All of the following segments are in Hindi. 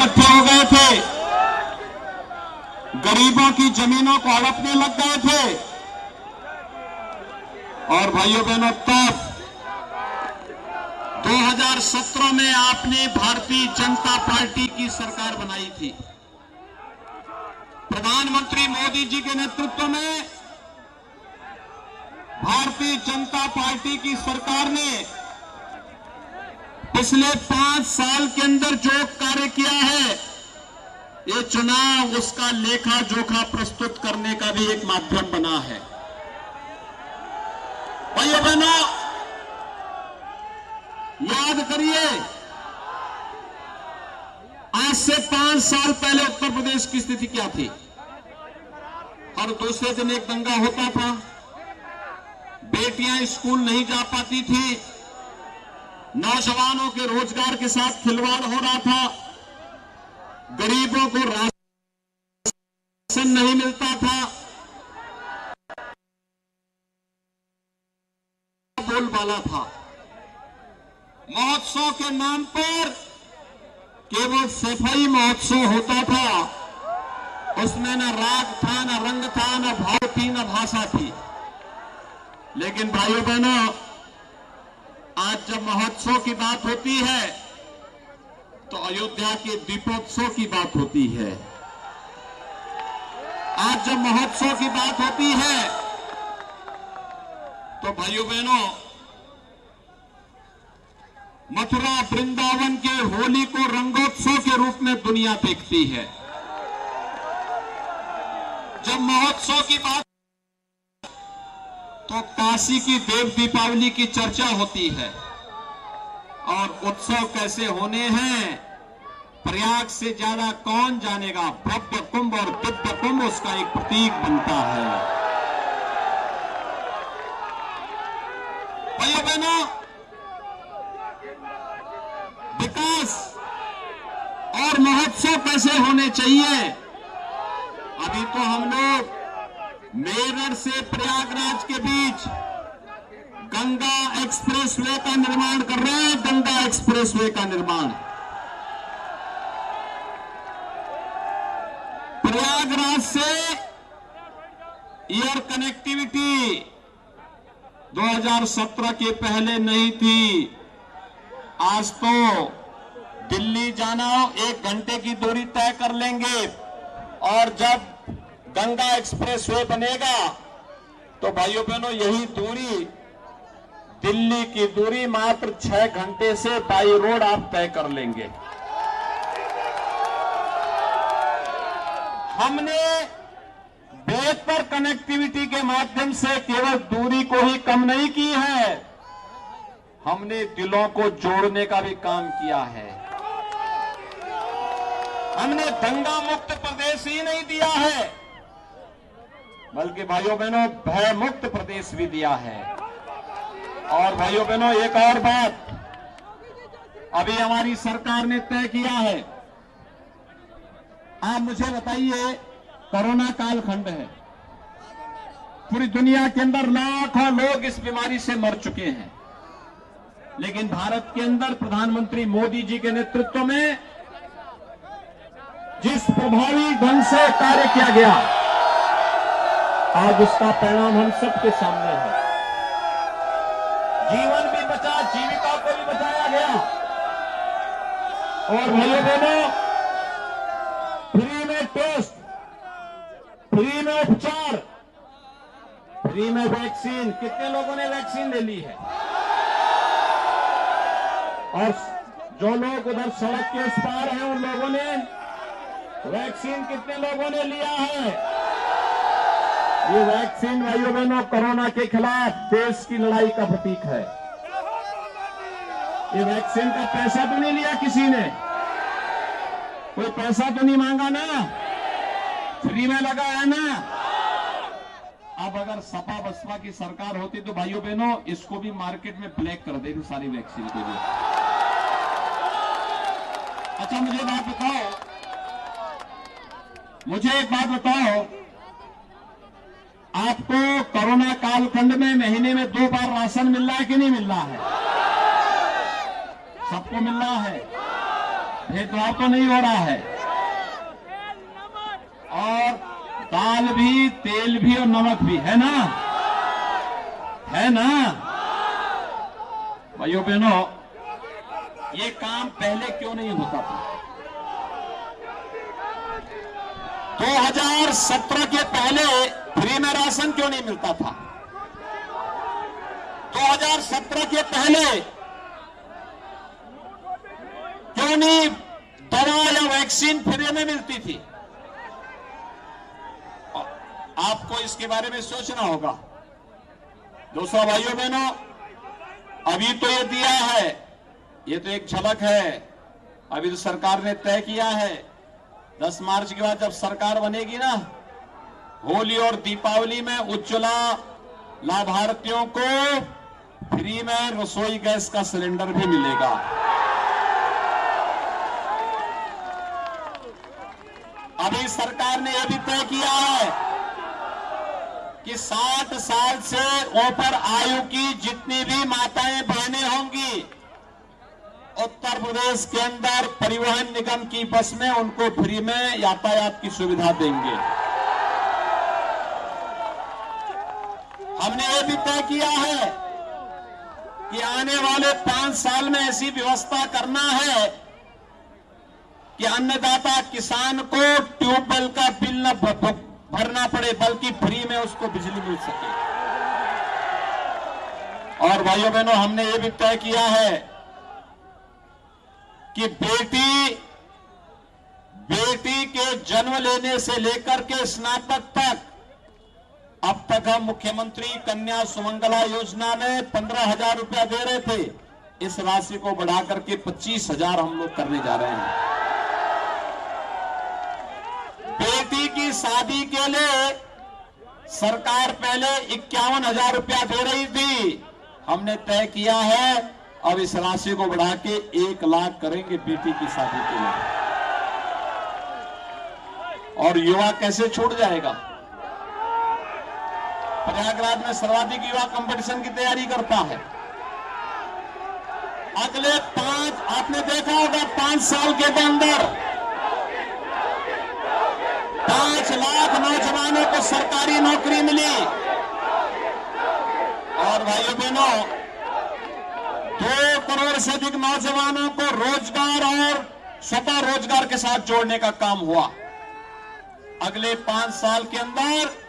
इकट्ठे हो गए थे, गरीबों की जमीनों को हड़पने लग गए थे। और भाइयों बहनों, तब 2017 में आपने भारतीय जनता पार्टी की सरकार बनाई थी। प्रधानमंत्री मोदी जी के नेतृत्व में भारतीय जनता पार्टी की सरकार ने पिछले 5 साल के अंदर जो कार्य किया है, ये चुनाव उसका लेखा जोखा प्रस्तुत करने का भी एक माध्यम बना है। भाइयों बहनों, याद करिए, आज से 5 साल पहले उत्तर प्रदेश की स्थिति क्या थी। हर दूसरे दिन एक दंगा होता था, बेटियां स्कूल नहीं जा पाती थी, नौजवानों के रोजगार के साथ खिलवाड़ हो रहा था, गरीबों को राशन नहीं मिलता था, बोलबाला था। महोत्सव के नाम पर केवल सफाई महोत्सव होता था, उसमें न राग था, न रंग था, न भाव थी, न भाषा थी। लेकिन भाइयों बहनों, आज जब महोत्सव की बात होती है तो अयोध्या के दीपोत्सव की बात होती है। आज जब महोत्सव की बात होती है तो भाइयों बहनों, मथुरा वृंदावन के होली को रंगोत्सव के रूप में दुनिया देखती है। जब महोत्सव की बात तो काशी की देव दीपावली की चर्चा होती है, और उत्सव कैसे होने हैं, प्रयाग से ज्यादा कौन जानेगा। भव्य कुंभ और दिव्य कुंभ उसका एक प्रतीक बनता है। भाइयों बहनों, विकास और महोत्सव कैसे होने चाहिए। अभी तो हम लोग मेरठ से प्रयागराज के बीच गंगा एक्सप्रेसवे का निर्माण कर रहे हैं। गंगा एक्सप्रेसवे का निर्माण प्रयागराज से एयर कनेक्टिविटी 2017 के पहले नहीं थी। आज तो दिल्ली जाना 1 घंटे की दूरी तय कर लेंगे, और जब गंगा एक्सप्रेसवे बनेगा तो भाइयों बहनों, यही दूरी, दिल्ली की दूरी मात्र 6 घंटे से बाई रोड आप तय कर लेंगे। हमने बेहतर कनेक्टिविटी के माध्यम से केवल दूरी को ही कम नहीं की है, हमने दिलों को जोड़ने का भी काम किया है। हमने दंगा मुक्त प्रदेश ही नहीं दिया है, बल्कि भाइयों बहनों, भय मुक्त प्रदेश भी दिया है। और भाइयों बहनों, एक और बात अभी हमारी सरकार ने तय किया है। आप मुझे बताइए, कोरोना कालखंड है, पूरी दुनिया के अंदर लाखों लोग इस बीमारी से मर चुके हैं, लेकिन भारत के अंदर प्रधानमंत्री मोदी जी के नेतृत्व में जिस प्रभावी ढंग से कार्य किया गया, आज उसका परिणाम हम सबके सामने है। जीवन भी बचा, जीविका को भी बचाया गया। और भाइयों बहनों, फ्री में टेस्ट, फ्री में उपचार, फ्री में वैक्सीन। कितने लोगों ने वैक्सीन ले ली है? और जो लोग उधर सड़क के उस पार हैं, उन लोगों ने वैक्सीन कितने लोगों ने लिया है? ये वैक्सीन भाइयों बहनों, कोरोना के खिलाफ देश की लड़ाई का प्रतीक है। ये वैक्सीन का पैसा तो नहीं लिया किसी ने, कोई पैसा तो नहीं मांगा ना, फ्री में लगा है ना। अब अगर सपा बसपा की सरकार होती तो भाइयों बहनों, इसको भी मार्केट में ब्लैक कर देती सारी वैक्सीन के लिए। अच्छा, मुझे एक बात बताओ, आपको कोरोना कालखंड में महीने में 2 बार राशन मिल रहा है कि नहीं मिल रहा है? सबको मिल रहा है। भेदभाव तो नहीं हो रहा है। और दाल भी, तेल भी और नमक भी, है ना? है ना? भाइयों बहनों, ये काम पहले क्यों नहीं होता था? 2017 के पहले फ्री में राशन क्यों नहीं मिलता था? 2017 के पहले क्यों नहीं दवा या वैक्सीन फ्री में मिलती थी? आपको इसके बारे में सोचना होगा। दोस्तों, भाइयों बहनों, अभी तो ये दिया है, ये तो एक झलक है। अभी तो सरकार ने तय किया है 10 मार्च के बाद जब सरकार बनेगी ना, होली और दीपावली में उज्ज्वला लाभार्थियों को फ्री में रसोई गैस का सिलेंडर भी मिलेगा। अभी सरकार ने यह भी तय किया है कि 60 साल से ऊपर आयु की जितनी भी माताएं बहनें होंगी, उत्तर प्रदेश के अंदर परिवहन निगम की बस में उनको फ्री में यातायात की सुविधा देंगे। हमने ये भी तय किया है कि आने वाले 5 साल में ऐसी व्यवस्था करना है कि अन्नदाता किसान को ट्यूबवेल का बिल न भरना पड़े, बल्कि फ्री में उसको बिजली मिल सके। और भाइयों बहनों, हमने ये भी तय किया है कि बेटी के जन्म लेने से लेकर के स्नातक तक अब तक हम मुख्यमंत्री कन्या सुमंगला योजना में 15,000 रुपया दे रहे थे। इस राशि को बढ़ाकर के 25,000 हम लोग करने जा रहे हैं। बेटी की शादी के लिए सरकार पहले 51,000 रुपया दे रही थी। हमने तय किया है अब इस राशि को बढ़ा के 1 लाख करेंगे बेटी की शादी के लिए। और युवा कैसे छूट जाएगा? प्रयागराज में सर्वाधिक युवा कंपटीशन की तैयारी करता है। अगले आपने देखा होगा 5 साल के अंदर 5 लाख नौजवानों को सरकारी नौकरी मिली। और भाइयों बहनों, 2 करोड़ से अधिक नौजवानों को रोजगार और स्वतः रोजगार के साथ जोड़ने का काम हुआ। अगले 5 साल के अंदर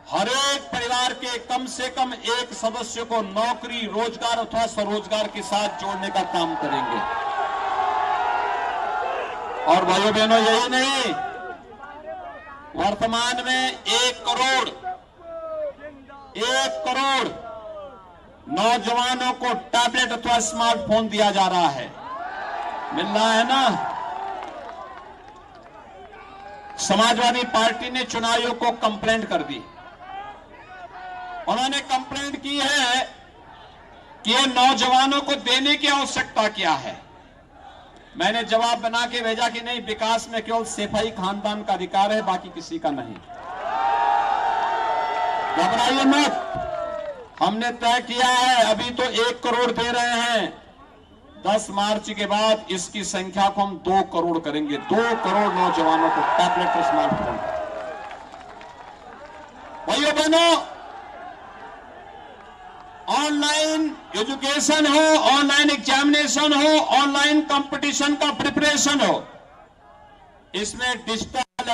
हर एक परिवार के कम से कम एक सदस्य को नौकरी, रोजगार अथवा स्वरोजगार के साथ जोड़ने का काम करेंगे। और भाइयों बहनों, यही नहीं, वर्तमान में 1 करोड़ नौजवानों को टैबलेट अथवा स्मार्टफोन दिया जा रहा है। मिल रहा है ना? समाजवादी पार्टी ने चुनाव आयोग को कंप्लेंट कर दी। उन्होंने कंप्लेंट की है कि ये नौजवानों को देने की आवश्यकता क्या है। मैंने जवाब बना के भेजा कि नहीं, विकास में केवल सैफई खानदान का अधिकार है, बाकी किसी का नहीं। घबराइए मत, हमने तय किया है, अभी तो 1 करोड़ दे रहे हैं, 10 मार्च के बाद इसकी संख्या को हम 2 करोड़ करेंगे। 2 करोड़ नौजवानों को टैबलेट और स्मार्टफोन। भाइयों बहनों, ऑनलाइन एजुकेशन हो, ऑनलाइन एग्जामिनेशन हो, ऑनलाइन कंपटीशन का प्रिपरेशन हो, इसमें डिजिटल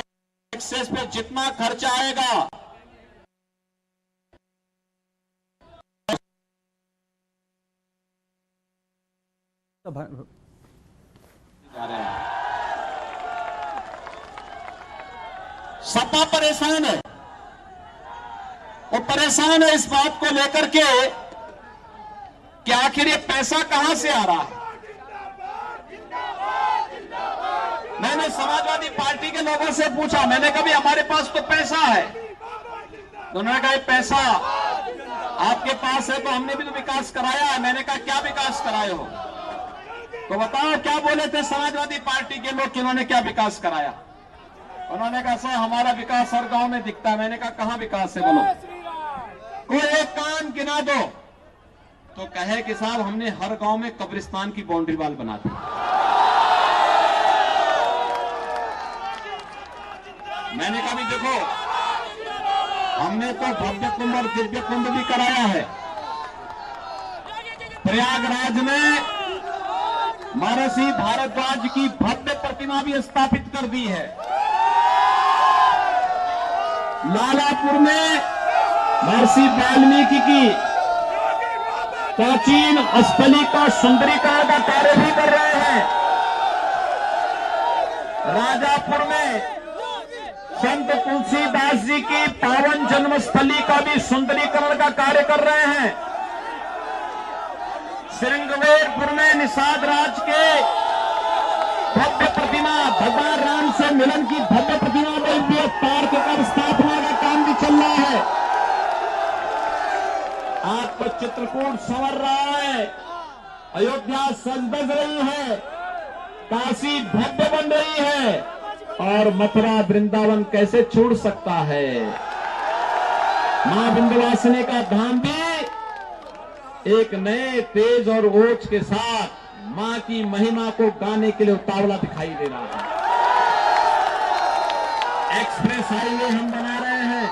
एक्सेस पे जितना खर्चा आएगा सपा परेशान है। वो परेशान है इस बात को लेकर के कि आखिर ये पैसा कहां से आ रहा है। मैंने समाजवादी पार्टी के लोगों से पूछा, मैंने कहा भी हमारे पास तो पैसा है। उन्होंने कहा पैसा आपके पास है तो हमने भी तो विकास कराया है। मैंने कहा क्या विकास कराए हो? तो बताओ क्या बोले थे समाजवादी पार्टी के लोग, जिन्होंने क्या विकास कराया? उन्होंने कहा सर हमारा विकास हर गांव में दिखता है। मैंने कहा कहां विकास है बोलो, कोई एक काम गिना दो। तो कहे कि साहब हमने हर गांव में कब्रिस्तान की बाउंड्री वाल बना दी। मैंने कहा भी देखो, हमने तो भव्य कुंभ और दिव्य कुंभ भी कराया है। प्रयागराज में महर्षि भारद्वाज की भव्य प्रतिमा भी स्थापित कर दी है। लालापुर में महर्षि वाल्मीकि की प्राचीन स्थली का सुंदरीकरण का कार्य भी कर रहे हैं। राजापुर में संत तुलसीदास जी की पावन जन्मस्थली का भी सुंदरीकरण का कार्य कर रहे हैं। श्रृंगवेरपुर में निषाद राज के भव्य प्रतिमा, भगवान राम से मिलन की भव्य प्रतिमा में पार्क का स्थापना का काम भी चल रहा है। आपको चित्रकूट संवर रहा है, अयोध्या सज-धज रही है, काशी भव्य बन रही है, और मथुरा वृंदावन कैसे छूट सकता है। मां विंध्यवासिनी का धाम भी एक नए तेज और ओज के साथ मां की महिमा को गाने के लिए उतावला दिखाई दे रहा है। एक्सप्रेस हाईवे हम बना रहे हैं,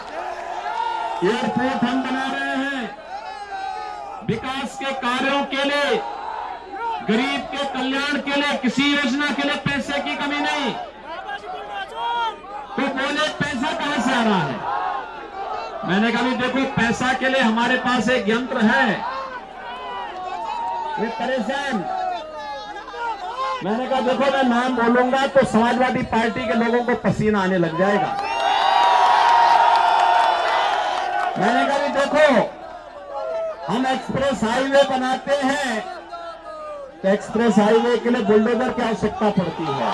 एयरपोर्ट हम बना रहे हैं, विकास के कार्यों के लिए, गरीब के कल्याण के लिए, किसी योजना के लिए पैसे की कमी नहीं। तो बोले पैसा कहां से आ रहा है? मैंने कहा देखो, पैसा के लिए हमारे पास एक यंत्र है, ये परेशान। मैंने कहा देखो, मैं नाम बोलूंगा तो समाजवादी पार्टी के लोगों को पसीना आने लग जाएगा। मैंने कहा देखो, हम एक्सप्रेस हाईवे बनाते हैं तो एक्सप्रेस हाईवे के लिए बुलडोजर की आवश्यकता पड़ती है,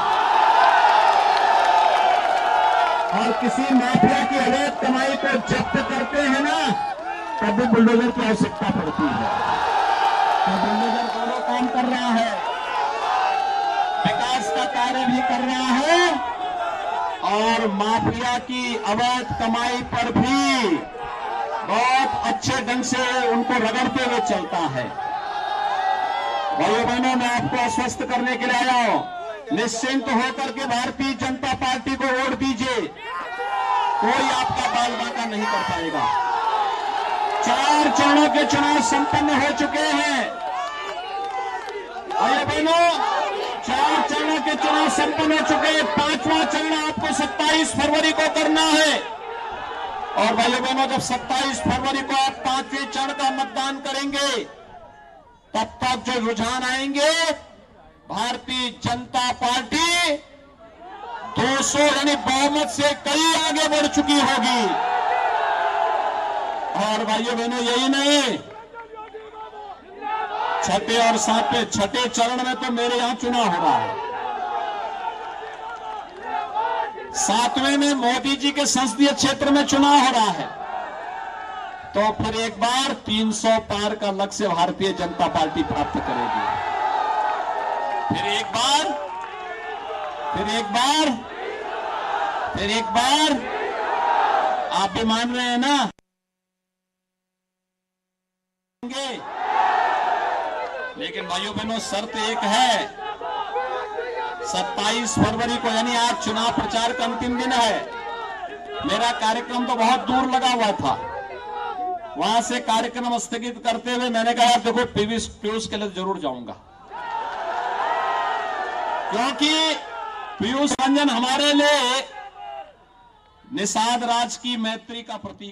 और किसी माफिया की अवैध कमाई को जब्त करते हैं ना, तब भी बुलडोजर की आवश्यकता पड़ती है। तो बुलडोजर दोनों काम कर रहा है, विकास का कार्य भी कर रहा है, और माफिया की अवैध कमाई पर भी बहुत अच्छे ढंग से उनको रगड़ते हुए चलता है। भाइयों बहनों, मैं आपको आश्वस्त करने के लिए आया हूं, निश्चिंत होकर के भारतीय जनता पार्टी को वोट दीजिए, कोई आपका बाल बांका नहीं कर पाएगा। 4 चरणों के चुनाव संपन्न हो चुके हैं। भाइयों बहनों, 4 चरणों के चुनाव संपन्न हो चुके हैं। 5वां चरण आपको 27 फरवरी को करना है। और भाइयों बहनों, जब 27 फरवरी को आप 5वें चरण का मतदान करेंगे, तब तक जो रुझान आएंगे, भारतीय जनता पार्टी 200 यानी बहुमत से कई आगे बढ़ चुकी होगी। और भाइयों बहनों, यही नहीं, छठे और सातवें, छठे चरण में तो मेरे यहां चुनाव हो रहा है, 7वें में मोदी जी के संसदीय क्षेत्र में चुनाव हो रहा है। तो फिर एक बार 300 पार का लक्ष्य भारतीय जनता पार्टी प्राप्त करेगी। फिर एक बार, फिर एक बार, फिर एक बार, आप भी मान रहे हैं ना? लेकिन भाइयों बहनों, शर्त एक है, 27 फरवरी को, यानी आज चुनाव प्रचार का अंतिम दिन है। मेरा कार्यक्रम तो बहुत दूर लगा हुआ था, वहां से कार्यक्रम स्थगित करते हुए मैंने कहा देखो, पीयूष के लिए जरूर जाऊंगा, क्योंकि पीयूष रंजन हमारे लिए निषाद राज की मैत्री का प्रतीक है।